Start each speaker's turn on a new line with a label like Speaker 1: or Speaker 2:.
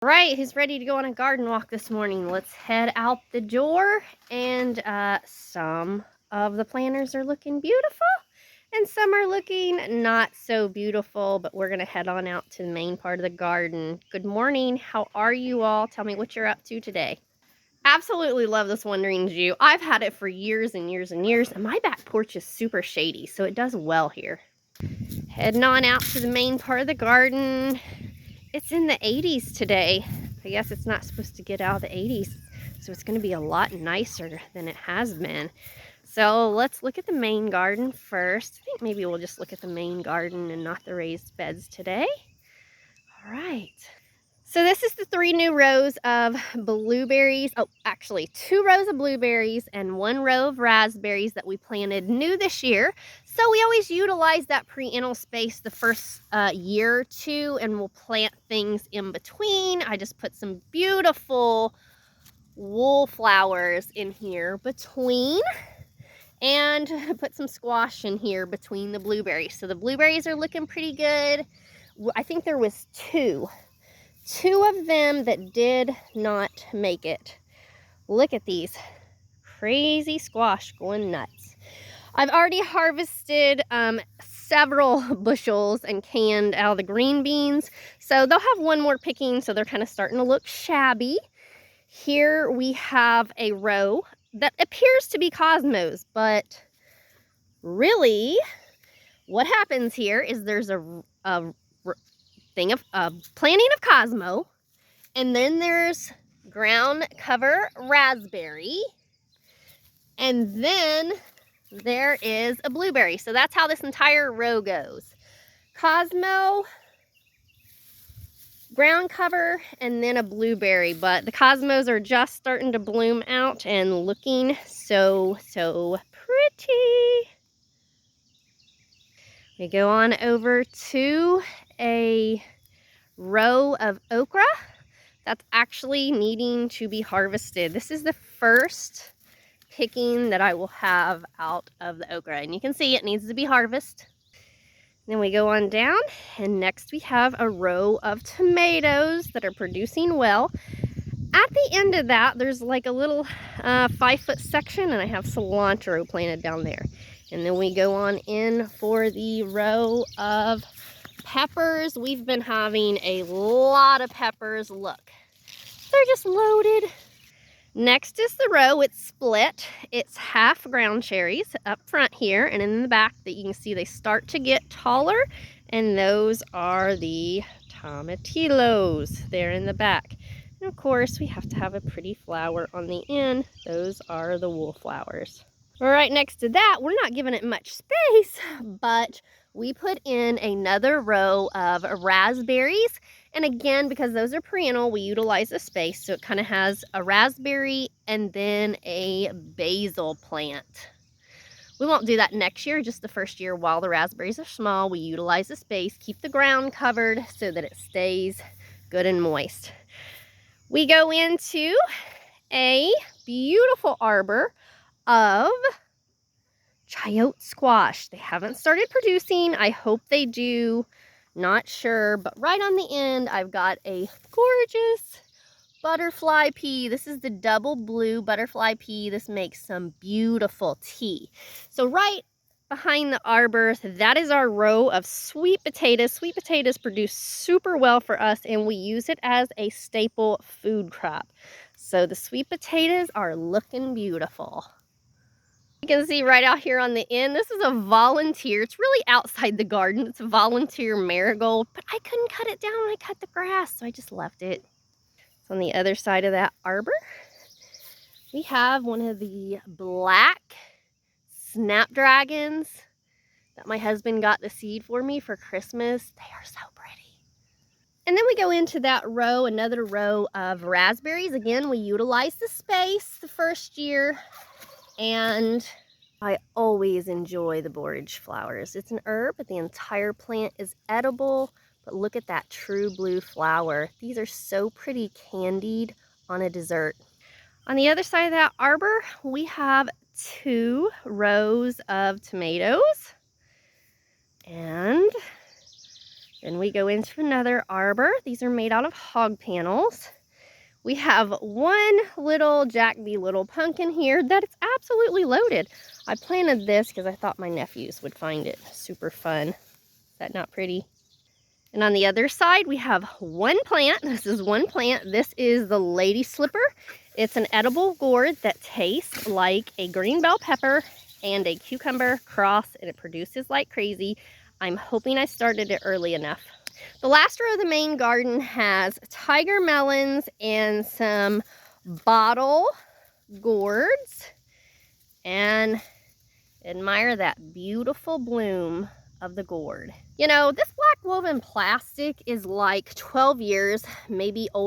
Speaker 1: Right, who's ready to go on a garden walk this morning? Let's head out the door. And some of the planters are looking beautiful and some are looking not so beautiful, but we're gonna head on out to the main part of the garden. Good morning, how are you all? Tell me what you're up to today. Absolutely love this wandering Jew. I've had it for years and years and years, and my back porch is super shady, so it does well here. Heading on out to the main part of the garden. It's in the 80s today. I guess it's not supposed to get out of the 80s, so it's going to be a lot nicer than it has been. So let's look at the main garden first. I think maybe we'll just look at the main garden and not the raised beds today. All right. So this is the 3 new rows of blueberries. Oh, actually 2 rows of blueberries and 1 row of raspberries that we planted new this year. So we always utilize that pre-annual space the first year or two, and we'll plant things in between. I just put some beautiful wallflowers in here between, and put some squash in here between the blueberries. So the blueberries are looking pretty good. I think there was 2 of them that did not make it. Look at these crazy squash going nuts. I've already harvested several bushels and canned out of the green beans, so they'll have 1 more picking, so they're kind of starting to look shabby. Here we have a row that appears to be Cosmos, but really what happens here is there's a thing of planting of Cosmo, and then there's ground cover raspberry, and then there is a blueberry. So that's how this entire row goes. Cosmo, ground cover, and then a blueberry. But the Cosmos are just starting to bloom out and looking so pretty. We go on over to a row of okra that's actually needing to be harvested. This is the first picking that I will have out of the okra, and you can see it needs to be harvested. Then we go on down, and next we have a row of tomatoes that are producing well. At the end of that, there's like a little 5-foot section, and I have cilantro planted down there. And then we go on in for the row of peppers. We've been having a lot of peppers. Look, they're just loaded. Next is the row. It's split. It's half ground cherries up front here, and in the back that you can see they start to get taller, and those are the tomatillos there in the back. And of course we have to have a pretty flower on the end. Those are the wallflowers. Right next to that, we're not giving it much space, but we put in another row of raspberries. And again, because those are perennial, we utilize the space. So it kind of has a raspberry and then a basil plant. We won't do that next year, just the first year while the raspberries are small. We utilize the space, keep the ground covered so that it stays good and moist. We go into a beautiful arbor of chayote squash. They haven't started producing. I hope they do. Not sure, but right on the end, I've got a gorgeous butterfly pea. This is the double blue butterfly pea. This makes some beautiful tea. So right behind the arbor, that is our row of sweet potatoes. Sweet potatoes produce super well for us, and we use it as a staple food crop. So the sweet potatoes are looking beautiful. You can see right out here on the end, this is a volunteer. It's really outside the garden. It's a volunteer marigold, but I couldn't cut it down when I cut the grass, so I just left it. So on the other side of that arbor, we have one of the black snapdragons that my husband got the seed for me for Christmas. They are so pretty. And then we go into that row, another row of raspberries. Again, we utilize the space the first year. And I always enjoy the borage flowers. It's an herb, but the entire plant is edible. But look at that true blue flower. These are so pretty candied on a dessert. On the other side of that arbor, we have 2 rows of tomatoes. And Then we go into another arbor. These are made out of hog panels. We have one little Jack B. Little pumpkin here that is absolutely loaded. I planted this because I thought my nephews would find it super fun. Is that not pretty? And on the other side, we have one plant. This is one plant. This is the Lady Slipper. It's an edible gourd that tastes like a green bell pepper and a cucumber cross, and it produces like crazy. I'm hoping I started it early enough. The last row of the main garden has tiger melons and some bottle gourds. And admire that beautiful bloom of the gourd. You know, this black woven plastic is like 12 years, maybe older.